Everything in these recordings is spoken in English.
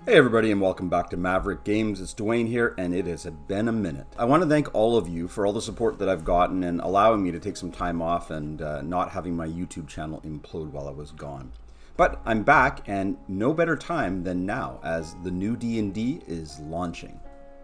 Hey everybody, and welcome back to Maverick Games. It's Dwayne here, and it has been a minute. I want to thank all of you for all the support that I've gotten and allowing me to take some time off and not having my YouTube channel implode while I was gone. But I'm back, and no better time than now, as the new D&D is launching.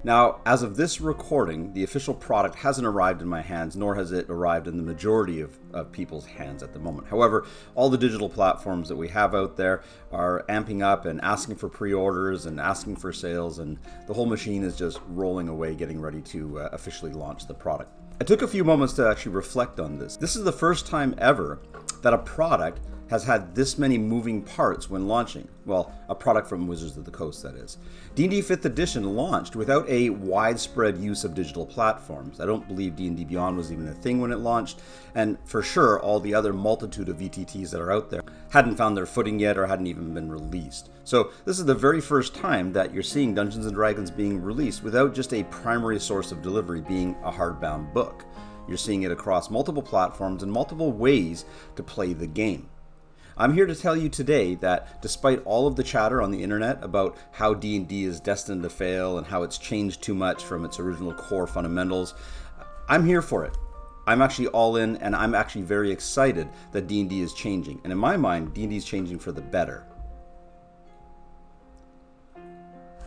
Now, as of this recording, the official product hasn't arrived in my hands, nor has it arrived in the majority of people's hands at the moment. However, all the digital platforms that we have out there are amping up and asking for pre-orders and asking for sales, and the whole machine is just rolling away, getting ready to officially launch the product. I took a few moments to actually reflect on this. This is the first time ever that a product has had this many moving parts when launching. Well, a product from Wizards of the Coast, that is. D&D 5th edition launched without a widespread use of digital platforms. I don't believe D&D Beyond was even a thing when it launched, and for sure all the other multitude of VTTs that are out there hadn't found their footing yet or hadn't even been released. So this is the very first time that you're seeing Dungeons & Dragons being released without just a primary source of delivery being a hardbound book. You're seeing it across multiple platforms and multiple ways to play the game. I'm here to tell you today that despite all of the chatter on the internet about how D&D is destined to fail and how it's changed too much from its original core fundamentals, I'm here for it. I'm actually all in, and I'm actually very excited that D&D is changing. And in my mind, D&D is changing for the better.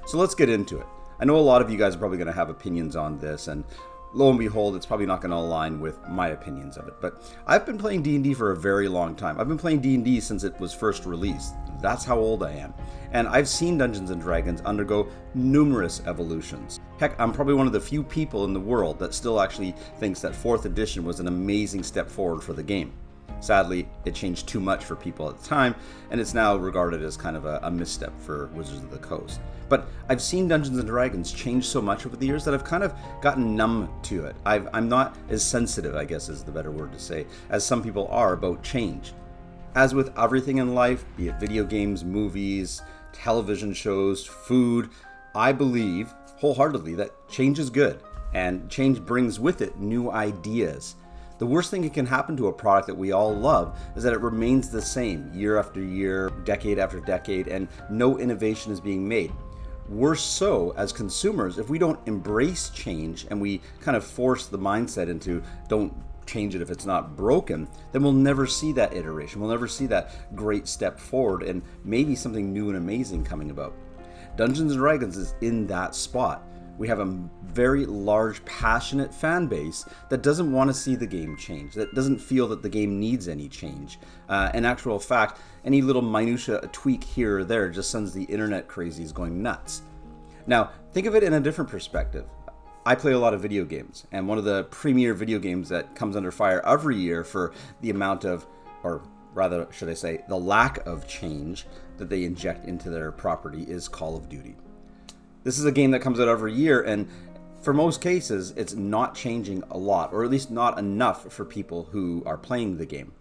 So let's get into it. I know a lot of you guys are probably going to have opinions on this, and lo and behold, it's probably not going to align with my opinions of it. But I've been playing D&D for a very long time. I've been playing D&D since it was first released. That's how old I am. And I've seen Dungeons & Dragons undergo numerous evolutions. Heck, I'm probably one of the few people in the world that still actually thinks that 4th edition was an amazing step forward for the game. Sadly, it changed too much for people at the time, and it's now regarded as kind of a misstep for Wizards of the Coast. But I've seen Dungeons & Dragons change so much over the years that I've kind of gotten numb to it. I'm not as sensitive, I guess is the better word to say, as some people are about change. As with everything in life, be it video games, movies, television shows, food, I believe wholeheartedly that change is good, and change brings with it new ideas. The worst thing that can happen to a product that we all love is that it remains the same year after year, decade after decade, and no innovation is being made. Worse so, as consumers, if we don't embrace change and we kind of force the mindset into don't change it if it's not broken, then we'll never see that iteration. We'll never see that great step forward and maybe something new and amazing coming about. Dungeons & Dragons is in that spot. We have a very large, passionate fan base that doesn't want to see the game change, that doesn't feel that the game needs any change. In actual fact, any little minutia tweak here or there just sends the internet crazies going nuts. Now, think of it in a different perspective. I play a lot of video games, and one of the premier video games that comes under fire every year for the amount of, or rather, should I say, the lack of change that they inject into their property is Call of Duty. This is a game that comes out every year, and for most cases, it's not changing a lot, or at least not enough for people who are playing the game.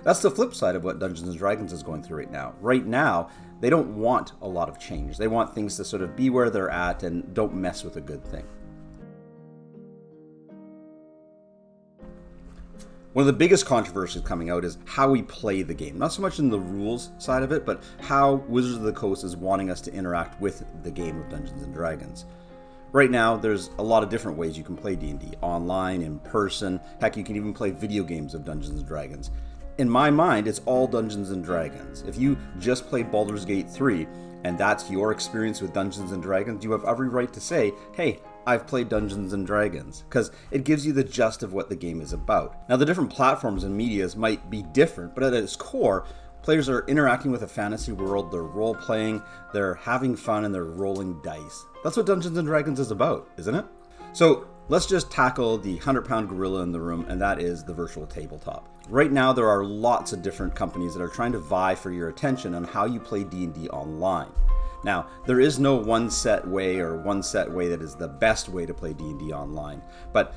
That's the flip side of what Dungeons & Dragons is going through right now. Right now, they don't want a lot of change. They want things to sort of be where they're at and don't mess with a good thing. One of the biggest controversies coming out is how we play the game. Not so much in the rules side of it, but how Wizards of the Coast is wanting us to interact with the game of Dungeons & Dragons. Right now, there's a lot of different ways you can play D&D. Online, in person, heck, you can even play video games of Dungeons & Dragons. In my mind, it's all Dungeons & Dragons. If you just played Baldur's Gate 3, and that's your experience with Dungeons & Dragons, you have every right to say, hey, I've played Dungeons & Dragons, because it gives you the gist of what the game is about. Now, the different platforms and medias might be different, but at its core, players are interacting with a fantasy world, they're role-playing, they're having fun, and they're rolling dice. That's what Dungeons & Dragons is about, isn't it? So, let's just tackle the 100-pound gorilla in the room, and that is the virtual tabletop. Right now, there are lots of different companies that are trying to vie for your attention on how you play D&D online. Now, there is no one set way that is the best way to play D&D online, but,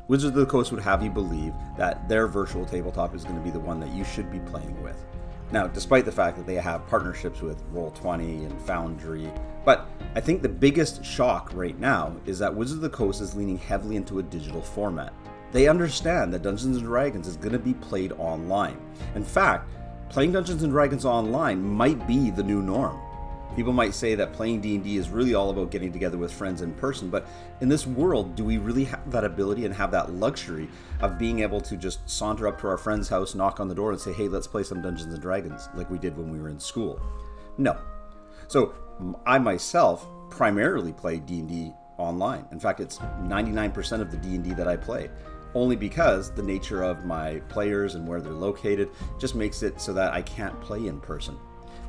Wizards of the Coast would have you believe that their virtual tabletop is going to be the one that you should be playing with. Now, despite the fact that they have partnerships with Roll20 and Foundry, but I think the biggest shock right now is that Wizards of the Coast is leaning heavily into a digital format. They understand that Dungeons & Dragons is going to be played online. In fact, playing Dungeons & Dragons online might be the new norm. People might say that playing D&D is really all about getting together with friends in person, but in this world, do we really have that ability and have that luxury of being able to just saunter up to our friend's house, knock on the door, and say, hey, let's play some Dungeons & Dragons like we did when we were in school? No. So I myself primarily play D&D online. In fact, it's 99% of the D&D that I play, only because the nature of my players and where they're located just makes it so that I can't play in person.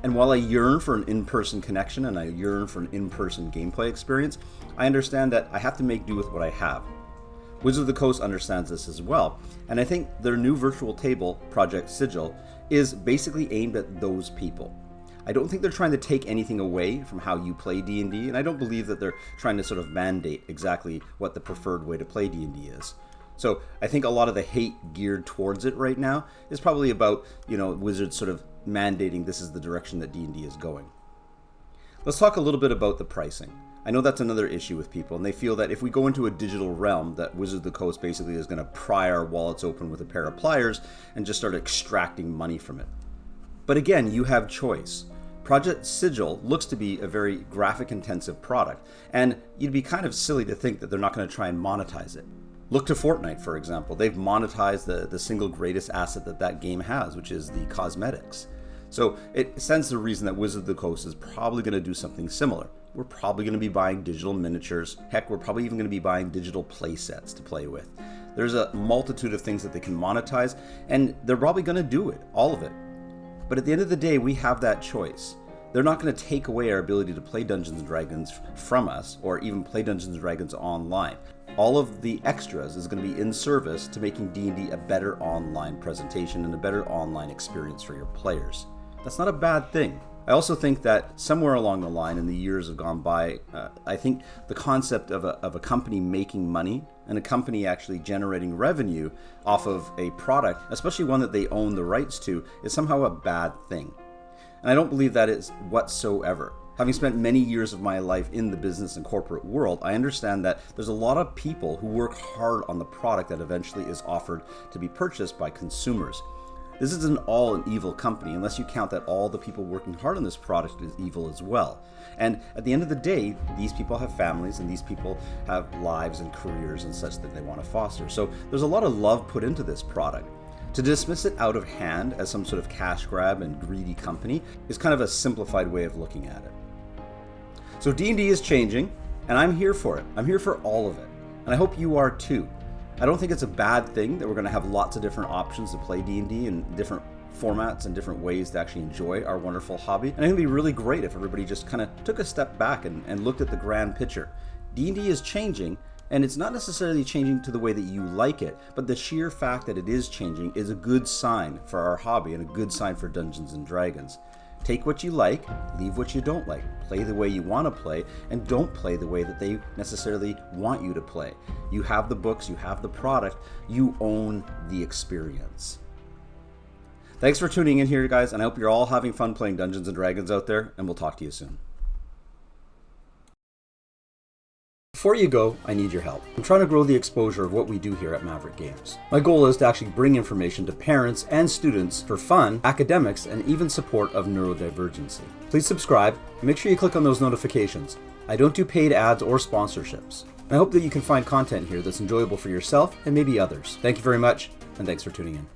And while I yearn for an in-person connection and I yearn for an in-person gameplay experience, I understand that I have to make do with what I have. Wizards of the Coast understands this as well, and I think their new virtual table, Project Sigil, is basically aimed at those people. I don't think they're trying to take anything away from how you play D&D, and I don't believe that they're trying to sort of mandate exactly what the preferred way to play D&D is. So I think a lot of the hate geared towards it right now is probably about, Wizards sort of mandating this is the direction that D&D is going. Let's talk a little bit about the pricing. I know that's another issue with people, and they feel that if we go into a digital realm, that Wizards of the Coast basically is going to pry our wallets open with a pair of pliers and just start extracting money from it. But again, you have choice. Project Sigil looks to be a very graphic-intensive product, and you'd be kind of silly to think that they're not going to try and monetize it. Look to Fortnite, for example. They've monetized the single greatest asset that game has, which is the cosmetics. So it stands to reason that Wizards of the Coast is probably going to do something similar. We're probably going to be buying digital miniatures. Heck, we're probably even going to be buying digital play sets to play with. There's a multitude of things that they can monetize, and they're probably going to do it, all of it. But at the end of the day, we have that choice. They're not going to take away our ability to play Dungeons & Dragons from us, or even play Dungeons & Dragons online. All of the extras is going to be in service to making D&D a better online presentation and a better online experience for your players. That's not a bad thing. I also think that somewhere along the line in the years have gone by, I think the concept of a company making money and a company actually generating revenue off of a product, especially one that they own the rights to, is somehow a bad thing. And I don't believe that is whatsoever. Having spent many years of my life in the business and corporate world, I understand that there's a lot of people who work hard on the product that eventually is offered to be purchased by consumers. This isn't all an evil company unless you count that all the people working hard on this product is evil as well. And at the end of the day, these people have families and these people have lives and careers and such that they want to foster. So there's a lot of love put into this product. To dismiss it out of hand as some sort of cash grab and greedy company is kind of a simplified way of looking at it. So D&D is changing, and I'm here for it. I'm here for all of it. And I hope you are too. I don't think it's a bad thing that we're going to have lots of different options to play D&D and different formats and different ways to actually enjoy our wonderful hobby. And I think it'd be really great if everybody just kind of took a step back and looked at the grand picture. D&D is changing, and it's not necessarily changing to the way that you like it, but the sheer fact that it is changing is a good sign for our hobby and a good sign for Dungeons & Dragons. Take what you like, leave what you don't like. Play the way you want to play, and don't play the way that they necessarily want you to play. You have the books, you have the product, you own the experience. Thanks for tuning in here, guys, and I hope you're all having fun playing Dungeons & Dragons out there, and we'll talk to you soon. Before you go, I need your help. I'm trying to grow the exposure of what we do here at Maverick Games. My goal is to actually bring information to parents and students for fun, academics, and even support of neurodivergency. Please subscribe and make sure you click on those notifications. I don't do paid ads or sponsorships. I hope that you can find content here that's enjoyable for yourself and maybe others. Thank you very much, and thanks for tuning in.